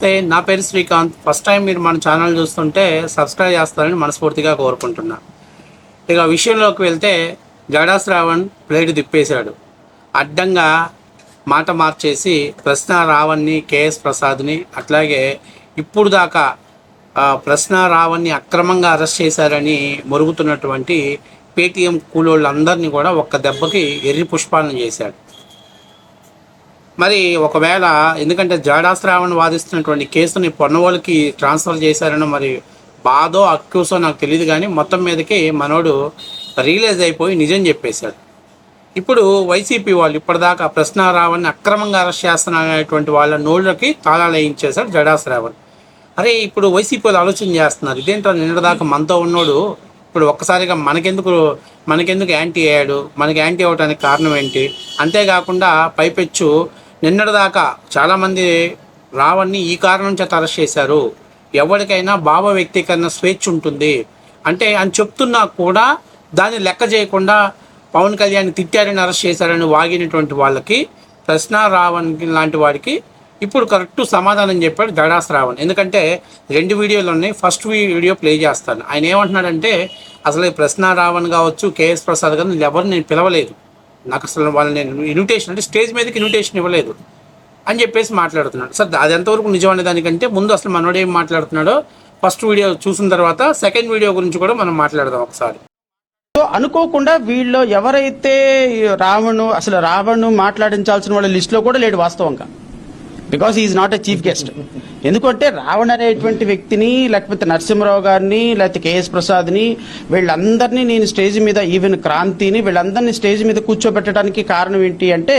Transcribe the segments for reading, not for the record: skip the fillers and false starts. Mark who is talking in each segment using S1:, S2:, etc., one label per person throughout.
S1: నా పేరు Srikanth. First time మీరు మన ఛానల్ చూస్తుంటే సబ్స్క్రైబ్ చేస్తారని మనస్ఫూర్తిగా కోరుకుంటున్నా. ఇక విషయంలోకి వెళ్తే జడా శ్రావణ్ ప్లేట్ తిప్పేశాడు. అడ్డంగా మాట మార్చేసి ప్రశ్న రావణ్ని, కేఎస్ ప్రసాద్ని, అట్లాగే ఇప్పుడు దాకా ప్రశ్న రావణ్ని అక్రమంగా అరెస్ట్ చేశారని మొరుగుతున్నటువంటి పేటీఎం కూలోళ్ళందరినీ కూడా ఒక్క దెబ్బకి ఎర్రి పుష్పాలను చేశాడు. మరి ఒకవేళ ఎందుకంటే జడా శ్రావణ్ వాదిస్తున్నటువంటి కేసుని పొన్నవోళ్ళకి ట్రాన్స్ఫర్ చేశారనో మరి బాధో అక్యూసో నాకు తెలియదు, కానీ మొత్తం మీదకి మనోడు రియలైజ్ అయిపోయి నిజం చెప్పేశాడు. ఇప్పుడు వైసీపీ వాళ్ళు ఇప్పటిదాకా ప్రశ్న రావణ్ని అక్రమంగా అరెస్ట్ చేస్తున్నటువంటి వాళ్ళ నోళ్ళకి తాళాలు వేయించేశాడు జడా శ్రావణ్. అరే ఇప్పుడు వైసీపీ వాళ్ళు ఆలోచన చేస్తున్నారు, ఇదేంటో నిన్నటిదాకా మనతో ఉన్నోడు ఇప్పుడు ఒక్కసారిగా మనకెందుకు యాంటీ అయ్యాడు, మనకి యాంటీ అవ్వడానికి కారణం ఏంటి? అంతేకాకుండా పైపెచ్చు నిన్నటిదాకా చాలామంది రావణ్ని ఈ కారణం చేత అరెస్ట్ చేశారు, ఎవరికైనా భావ వ్యక్తీకరణ స్వేచ్ఛ ఉంటుంది అంటే అని చెప్తున్నా కూడా దాన్ని లెక్క చేయకుండా పవన్ కళ్యాణ్ తిట్టారని అరెస్ట్ చేశారని వాగినటువంటి వాళ్ళకి, ప్రశ్న రావణ్ లాంటి వాడికి ఇప్పుడు కరెక్ట్ సమాధానం చెప్పాడు జడా శ్రావణ్. ఎందుకంటే 2 వీడియోలు ఉన్నాయి, ఫస్ట్ వీడియో ప్లే చేస్తాను. ఆయన ఏమంటున్నాడంటే అసలు ప్రశ్న రావణ్ కావచ్చు, కేఎస్ ప్రసాద్ కానీ ఎవరు నేను పిలవలేదు, నాకు అసలు వాళ్ళు నేను ఇన్విటేషన్ అంటే స్టేజ్ మీదకి ఇన్విటేషన్ ఇవ్వలేదు అని చెప్పేసి మాట్లాడుతున్నాడు. సార్ అది ఎంతవరకు నిజం అనే దానికంటే ముందు అసలు మనోడు ఏం మాట్లాడుతున్నాడో ఫస్ట్ వీడియో చూసిన తర్వాత సెకండ్ వీడియో గురించి కూడా మనం మాట్లాడదాం ఒకసారి.
S2: సో అనుకోకుండా వీళ్ళు ఎవరైతే రావణ్ మాట్లాడించాల్సిన వాళ్ళ లిస్టులో కూడా లేడు వాస్తవంగా, because is not a chief guest. ఎందుకంటే రావణ్ అనేటువంటి వ్యక్తిని, లేకపోతే నరసింహరావు గారిని, లేకపోతే కేఎస్ ప్రసాద్ని, వీళ్ళందరినీ నేను స్టేజ్ మీద, ఈవెన్ క్రాంతిని, వీళ్ళందరినీ స్టేజ్ మీద కూర్చోబెట్టడానికి కారణం ఏంటి అంటే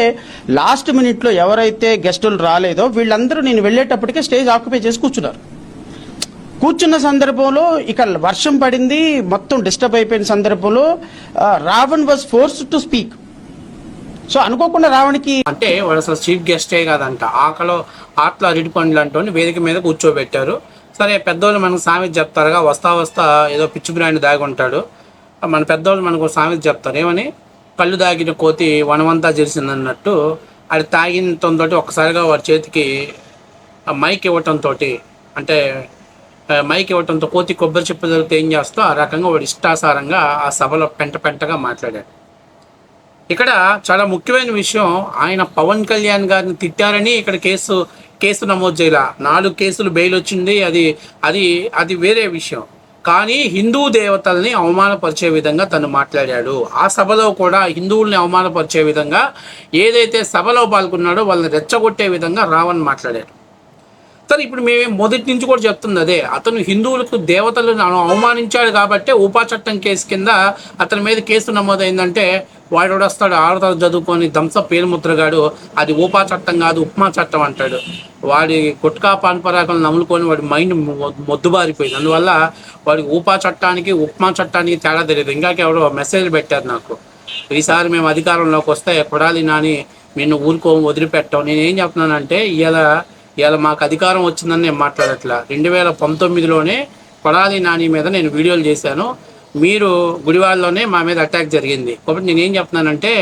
S2: లాస్ట్ మినిట్లో ఎవరైతే గెస్టులు రాలేదో వీళ్ళందరూ నేను వెళ్ళేటప్పటికే స్టేజ్ ఆక్యుపై చేసి కూర్చున్నారు. కూర్చున్న సందర్భంలో ఇక వర్షం పడింది, మొత్తం డిస్టర్బ్ అయిపోయిన సందర్భంలో Ravan was forced to speak. So అనుకోకుండా రావణ్కి
S1: అంటే వాడు అసలు చీఫ్ గెస్టే కాదంట, ఆటలో అరటి పండ్లు అంటూ వేదిక మీద కూర్చోబెట్టారు. సరే పెద్దోళ్ళు మనకు సామెత చెప్తారుగా, వస్తా ఏదో పిచ్చి బ్రాండ్ దాగి ఉంటాడు. మన పెద్దోళ్ళు మనకు సామెత చెప్తారు, ఏమని కళ్ళు దాగిన కోతి వనమంతా జరిసిందన్నట్టు. అది తాగినతో ఒక్కసారిగా వాడి చేతికి మైక్ ఇవ్వటంతో, అంటే మైక్ ఇవ్వటంతో కోతి కొబ్బరి చెప్పు జరిగితే ఏం చేస్తో ఆ రకంగా వాడు ఇష్టాసారంగా ఆ సభలో పెంటగా మాట్లాడాడు. ఇక్కడ చాలా ముఖ్యమైన విషయం, ఆయన పవన్ కళ్యాణ్ గారిని తిట్టారని ఇక్కడ కేసు నమోదు చేయాల. 4 కేసులు బెయిల్ వచ్చింది, అది వేరే విషయం. కానీ హిందూ దేవతల్ని అవమానపరిచే విధంగా తను మాట్లాడాడు. ఆ సభలో కూడా హిందువుల్ని అవమానపరిచే విధంగా ఏదైతే సభలో పాల్గొన్నాడో వాళ్ళని రెచ్చగొట్టే విధంగా రావణ్ మాట్లాడాడు. సరే ఇప్పుడు మేము మొదటి నుంచి కూడా చెప్తుంది అదే, అతను హిందువులకు దేవతలను అవమానించాడు కాబట్టి ఉపా చట్టం కేసు కింద అతని మీద కేసు నమోదైందంటే వాడు వస్తాడు 6వ తరగతి చదువుకొని దంస పేరుముద్రగాడు అది ఉపా చట్టం కాదు ఉప్మా చట్టం అంటాడు. వాడి గుట్కా పాన్పరాకలను నమ్ముకొని వాడి మైండ్ మొద్దుబారిపోయింది. అందువల్ల వాడికి ఉపా చట్టానికి ఉప్మా చట్టానికి తేడా తెలియదు. ఇంకాకెవడో మెసేజ్ పెట్టారు నాకు, ఈసారి మేము అధికారంలోకి వస్తే కొడాలి నాని నిన్ను వదిలిపెట్టాం. నేనేం చెప్తున్నానంటే ఇవాళ మాకు అధికారం వచ్చిందని నేను మాట్లాడట్లా. 2019లోనే కొడాలి నాని మీద నేను వీడియోలు చేశాను, మీరు గుడివాడలోనే మా మీద అటాక్ జరిగింది. కాబట్టి నేనేం చెప్తున్నానంటే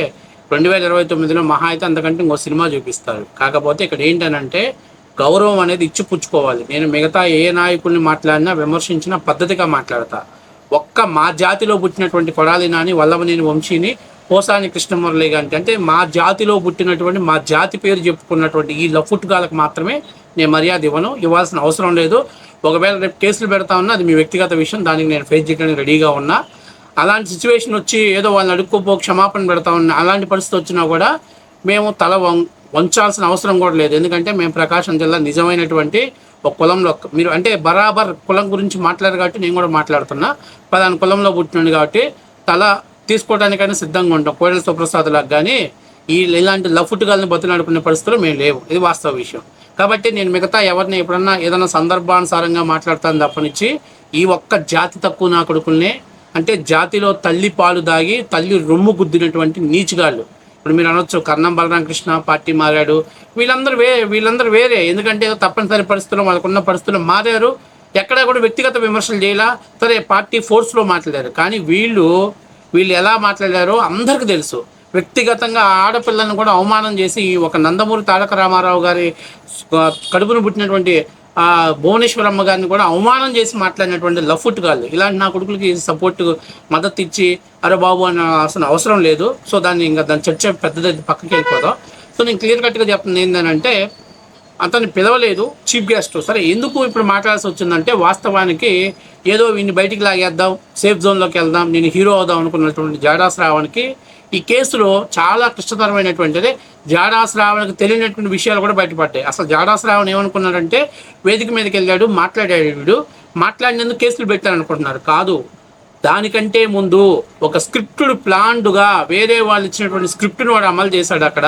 S1: 2029లో మహా అయితే అంతకంటే ఇంకో సినిమా చూపిస్తారు. కాకపోతే ఇక్కడ ఏంటనంటే గౌరవం అనేది ఇచ్చిపుచ్చుకోవాలి. నేను మిగతా ఏ నాయకుల్ని మాట్లాడినా విమర్శించినా పద్ధతిగా మాట్లాడతా. మా జాతిలో పుట్టినటువంటి కొడాలి నాని, వల్లభనేని వంశీని, పోసాని కృష్ణమురళి గారికి, అంటే మా జాతిలో పుట్టినటువంటి మా జాతి పేరు చెప్పుకున్నటువంటి ఈ లఫుట్గాలకు మాత్రమే నేను మర్యాద ఇవ్వాల్సిన అవసరం లేదు. ఒకవేళ రేపు కేసులు పెడతా ఉన్నా అది మీ వ్యక్తిగత విషయం, దానికి నేను ఫేస్ చేయడానికి రెడీగా ఉన్నా. అలాంటి సిచ్యువేషన్ వచ్చి ఏదో వాళ్ళని అడుక్కోపో క్షమాపణ పెడతా ఉన్నా, అలాంటి పరిస్థితి వచ్చినా కూడా మేము తల వంచాల్సిన అవసరం కూడా లేదు. ఎందుకంటే మేము ప్రకాశం జిల్లా నిజమైనటువంటి ఒక కులంలో, మీరు అంటే బరాబర్ కులం గురించి మాట్లాడారు కాబట్టి నేను కూడా మాట్లాడుతున్నా. పలానా కులంలో పుట్టినాడు కాబట్టి తల తీసుకోవడానికైనా సిద్ధంగా ఉంటాం. కోడెల సుప్రసాద్ లాగా కానీ ఇలాంటి లఫుట్గాల్ని బతులాడుకునే పరిస్థితులు మేము లేవు, ఇది వాస్తవ విషయం. కాబట్టి నేను మిగతా ఎవరిని ఎప్పుడన్నా ఏదైనా సందర్భానుసారంగా మాట్లాడతాను తప్పనిచ్చి ఈ ఒక్క జాతి తక్కువ నా కొడుకుల్నే, అంటే జాతిలో తల్లి పాలు దాగి తల్లి రొమ్ము గుద్దినటువంటి నీచుగాళ్ళు. ఇప్పుడు మీరు అనొచ్చు కర్ణం బలరామకృష్ణ పార్టీ మారాడు, వీళ్ళందరూ వేరే. ఎందుకంటే తప్పనిసరి పరిస్థితుల్లో వాళ్ళకున్న పరిస్థితుల్లో మారారు, ఎక్కడా కూడా వ్యక్తిగత విమర్శలు చేయాల. సరే పార్టీ ఫోర్స్లో మాట్లాడారు, కానీ వీళ్ళు ఎలా మాట్లాడారో అందరికీ తెలుసు. వ్యక్తిగతంగా ఆడపిల్లను కూడా అవమానం చేసి ఒక నందమూరి తారక రామారావు గారి కడుపును పుట్టినటువంటి భువనేశ్వరమ్మ గారిని కూడా అవమానం చేసి మాట్లాడినటువంటి లఫుట్ గాళ్ళు. ఇలాంటి నా కొడుకులకి సపోర్ట్ మద్దతు ఇచ్చి అరే బాబు అని అసలు అవసరం లేదు. సో దాన్ని చర్చ పెద్దది పక్కకి వెళ్ళిపోదాం. సో నేను క్లియర్ కట్గా చెప్తుంది ఏంటంటే అతన్ని పిలవలేదు చీఫ్ గెస్ట్. సరే ఎందుకు ఇప్పుడు మాట్లాడాల్సి వచ్చిందంటే వాస్తవానికి ఏదో వీడిని బయటికి లాగేద్దాం, సేఫ్ జోన్లోకి వెళ్దాం, నేను హీరో అవుదాం అనుకున్నటువంటి జాడా శ్రావణ్కి ఈ కేసులో చాలా క్లిష్టతరమైనటువంటిది. జాడా శ్రావణ్కి తెలియనటువంటి విషయాలు కూడా బయటపడ్డాయి. అసలు జాడా శ్రావణ్ ఏమనుకున్నాడంటే వేదిక మీదకి వెళ్ళాడు, మాట్లాడాడు, వీడు మాట్లాడినందుకు కేసులు పెట్టారనుకుంటున్నారు. కాదు, దానికంటే ముందు ఒక స్క్రిప్టుడు ప్లాన్డ్గా వేరే వాళ్ళు ఇచ్చినటువంటి స్క్రిప్ట్ను వాడు అమలు చేశాడు అక్కడ.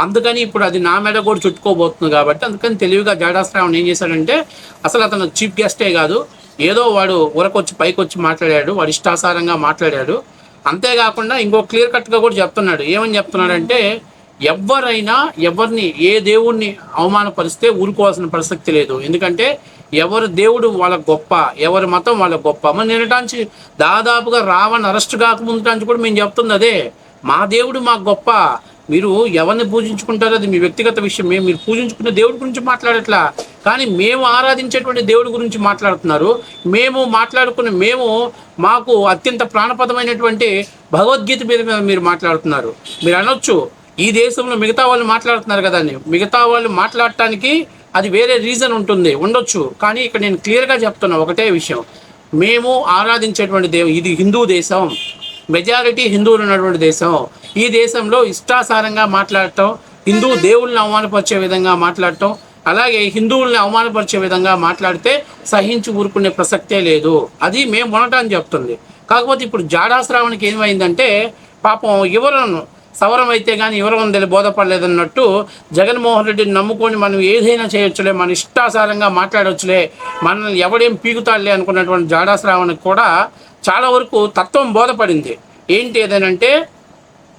S1: అందుకని ఇప్పుడు అది నా మీద కూడా చుట్టుకోబోతుంది కాబట్టి అందుకని తెలివిగా జాడా శ్రావణ్ ఏం చేశాడంటే అసలు అతను చీఫ్ గెస్టే కాదు, ఏదో వాడు ఊరకొచ్చి పైకి వచ్చి మాట్లాడాడు, వాడు ఇష్టాసారంగా మాట్లాడాడు. అంతేకాకుండా ఇంకో క్లియర్ కట్గా కూడా చెప్తున్నాడు. ఏమని చెప్తున్నాడంటే ఎవరైనా ఎవరిని ఏ దేవుణ్ణి అవమానపరిస్తే ఊరుకోవాల్సిన ప్రసక్తి లేదు. ఎందుకంటే ఎవరి దేవుడు వాళ్ళ గొప్ప, ఎవరి మతం వాళ్ళ గొప్ప. మరి నిన్నటాంచి దాదాపుగా రావణ్ అరెస్ట్ కాకముందుటాంచి కూడా మేము చెప్తుంది అదే, మా దేవుడు మాకు గొప్ప. మీరు ఎవరిని పూజించుకుంటారో అది మీ వ్యక్తిగత విషయం. మీరు పూజించుకునే దేవుడి గురించి మాట్లాడట్లా, కానీ మేము ఆరాధించేటువంటి దేవుడి గురించి మాట్లాడుతున్నారు. మేము మాకు అత్యంత ప్రాణపదమైనటువంటి భగవద్గీత మీద మీరు మాట్లాడుతున్నారు. మీరు అనొచ్చు ఈ దేశంలో మిగతా వాళ్ళు మాట్లాడుతున్నారు కదా అని. మిగతా వాళ్ళు మాట్లాడటానికి అది వేరే రీజన్ ఉండొచ్చు. కానీ ఇక్కడ నేను క్లియర్గా చెప్తున్నా ఒకటే విషయం, మేము ఆరాధించేటువంటి ఇది హిందూ దేశం, మెజారిటీ హిందువులు ఉన్నటువంటి దేశం. ఈ దేశంలో ఇష్టాసారంగా మాట్లాడటం, హిందూ దేవుళ్ళని అవమానపరిచే విధంగా మాట్లాడటం, అలాగే హిందువుల్ని అవమానపరిచే విధంగా మాట్లాడితే సహించి ఊరుకునే ప్రసక్తే లేదు. అది మేము ఉండటాన్ని చెప్తుంది. కాకపోతే ఇప్పుడు జాడా శ్రావణ్కి ఏమైందంటే పాపం ఎవరను సవరం అయితే కానీ ఎవరం బోధపడలేదన్నట్టు జగన్మోహన్ రెడ్డిని నమ్ముకొని మనం ఏదైనా చేయొచ్చులే, మన ఇష్టాసారంగా మాట్లాడొచ్చులే, మనల్ని ఎవడేం పీకుతాడులే అనుకున్నటువంటి జాడా శ్రావణ్కి కూడా చాలా వరకు తత్వం బోధపడింది. ఏంటి ఏదనంటే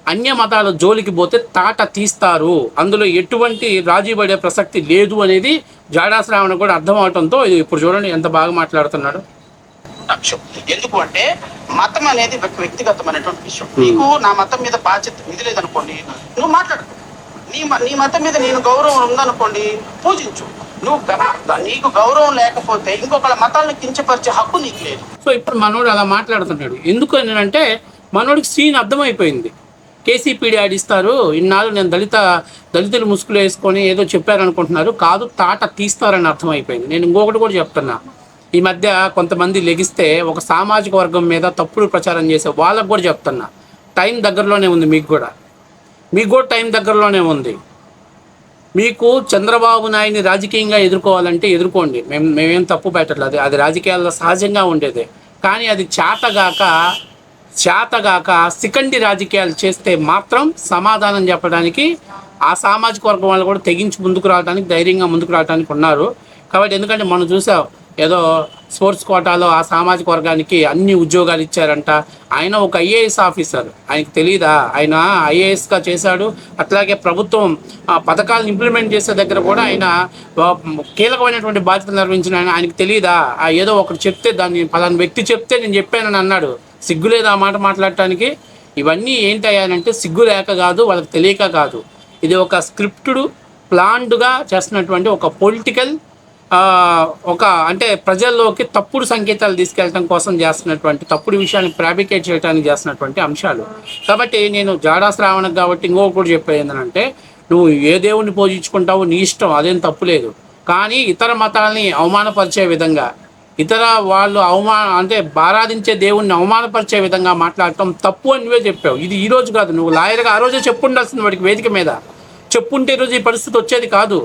S1: అన్య మతాల జోలికి పోతే తాట తీస్తారు, అందులో ఎటువంటి రాజీ పడే ప్రసక్తి లేదు అనేది జాడా శ్రావణ్ కూడా అర్థం అవడంతో ఇప్పుడు చూడండి ఎంత బాగా మాట్లాడుతున్నాడు.
S2: ఎందుకు అంటే మతం అనేది వ్యక్తిగతమైనటువంటి విషయం. నీకు నా మతం మీద బాధ్యత ఇది లేదనుకోండి, నువ్వు మాట్లాడు. నీ మతం మీద నేను గౌరవం ఉందనుకోండి, పూజించు. నీకు గౌరవం లేకపోతే ఇంకొకళ్ళ మతాలను కించపరిచే హక్కు నీకు లేదు.
S1: సో ఇప్పుడు మనోడు అలా మాట్లాడుతున్నాడు. ఎందుకు అంటే మనోడికి సీన్ అర్థమైపోయింది. కేసీపీడీ ఆడిస్తారు, ఇన్నాళ్ళు నేను దళితులు ముసుగులు వేసుకొని ఏదో చెప్పారనుకుంటున్నారు, కాదు తాట తీస్తారని అర్థమైపోయింది. నేను ఇంకొకటి కూడా చెప్తున్నా, ఈ మధ్య కొంతమంది లెగిస్తే ఒక సామాజిక వర్గం మీద తప్పుడు ప్రచారం చేసే వాళ్ళకు కూడా చెప్తున్నా, టైం దగ్గరలోనే ఉంది. మీకు కూడా టైం దగ్గరలోనే ఉంది. మీకు చంద్రబాబు నాయుడిని రాజకీయంగా ఎదుర్కోవాలంటే ఎదుర్కోండి, మేమేం తప్పు పెట్టట్లేదు, అది రాజకీయాల్లో సహజంగా ఉండేదే. కానీ అది చేతగాక సికండి రాజకీయాలు చేస్తే మాత్రం సమాధానం చెప్పడానికి ఆ సామాజిక వర్గం వాళ్ళు కూడా తెగించి ముందుకు రావడానికి, ధైర్యంగా ముందుకు రావడానికి ఉన్నారు. కాబట్టి ఎందుకంటే మనం చూసాం, ఏదో స్పోర్ట్స్ కోటాలో ఆ సామాజిక వర్గానికి అన్ని ఉద్యోగాలు ఇచ్చారంట. ఆయన ఒక ఐఏఎస్ ఆఫీసర్, ఆయనకు తెలియదా? ఆయన ఐఏఎస్గా చేశాడు. అట్లాగే ప్రభుత్వం పథకాలను ఇంప్లిమెంట్ చేసే దగ్గర కూడా ఆయన కీలకమైనటువంటి బాధ్యతలు నిర్వహించిన ఆయనకు తెలియదా? ఏదో ఒకటి చెప్తే దాన్ని పలానా వ్యక్తి చెప్తే నేను చెప్పానని అన్నాడు. సిగ్గు లేదు ఆ మాట మాట్లాడటానికి? ఇవన్నీ ఏంటయ్యానంటే సిగ్గు లేక కాదు, వాళ్ళకి తెలియక కాదు. ఇది ఒక స్క్రిప్టుడు ప్లాన్డ్గా చేస్తున్నటువంటి ఒక పొలిటికల్ అంటే ప్రజల్లోకి తప్పుడు సంకేతాలు తీసుకెళ్ళడం కోసం చేస్తున్నటువంటి, తప్పుడు విషయాన్ని ఫ్యాబ్రికేట్ చేయడానికి చేస్తున్నటువంటి అంశాలు. కాబట్టి నేను జాడా శ్రావణకు కాబట్టి ఇంకొకటి చెప్పేది ఏంటంటే, నువ్వు ఏ దేవుణ్ణి పూజించుకుంటావో నీ ఇష్టం, అదేం తప్పులేదు. కానీ ఇతర మతాలని అవమానపరిచే విధంగా, ఇతర వాళ్ళు అంటే ఆరాధించే దేవుణ్ణి అవమానపరిచే విధంగా మాట్లాడటం తప్పు అని నువ్వే చెప్పావు. ఇది ఈ రోజు కాదు, నువ్వు లాయర్గా ఆ రోజే చెప్పుండాల్సింది వాడికి వేదిక మీద. చెప్పుంటే ఈరోజు ఈ పరిస్థితి వచ్చేది కాదు.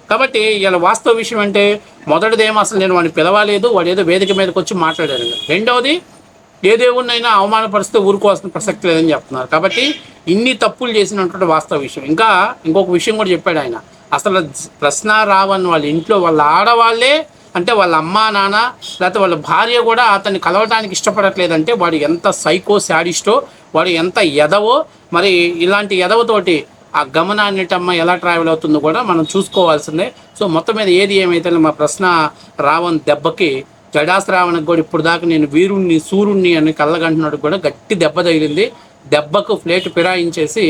S1: కాబట్టి ఇలా వాస్తవ విషయం అంటే మొదటిదేమో అసలు నేను వాడిని పిలవలేదు, వాడు ఏదో వేదిక మీదకి వచ్చి మాట్లాడాడు. రెండవది ఏ దేవుణ్ణైనా అవమానపరిస్తే ఊరుకోవాల్సిన ప్రసక్తి లేదని చెప్తున్నారు. కాబట్టి ఇన్ని తప్పులు చేసినటువంటి వాస్తవ విషయం. ఇంకొక విషయం కూడా చెప్పాడు ఆయన, అసలు ప్రశ్న రావని వాళ్ళ ఇంట్లో వాళ్ళ ఆడవాళ్ళే, అంటే వాళ్ళ అమ్మ నాన్న లేకపోతే వాళ్ళ భార్య కూడా అతన్ని కలవటానికి ఇష్టపడట్లేదంటే వాడు ఎంత సైకో శాడిస్టో, వాడు ఎంత ఎదవో. మరి ఇలాంటి ఎదవతోటి ఆ గమనాన్నిటమ్మ ఎలా ట్రావెల్ అవుతుందో కూడా మనం చూసుకోవాల్సిందే. సో మొత్తం మీద ఏది ఏమైతే మా ప్రశ్న రావణ్ దెబ్బకి జడా శ్రావణ్కి కూడా ఇప్పుడు దాకా నేను వీరుణ్ణి సూర్యుణ్ణి అని కళ్ళగంటున్నాడు కూడా గట్టి దెబ్బ తగిలింది. దెబ్బకు ప్లేట్ ఫిరాయించేసి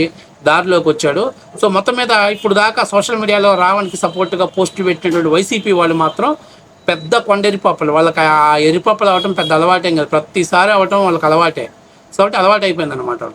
S1: దారిలోకి వచ్చాడు. సో మొత్తం మీద ఇప్పుడు దాకా సోషల్ మీడియాలో రావణ్కి సపోర్ట్గా పోస్టులు పెట్టినటువంటి వైసీపీ వాళ్ళు మాత్రం పెద్ద కొండ ఎరిపప్పలు. వాళ్ళకి ఆ ఎరిపప్పలు అవ్వటం పెద్ద అలవాటేం కాదు, ప్రతిసారి అవ్వటం వాళ్ళకి అలవాటే. సో అలవాటు అయిపోయింది అనమాట.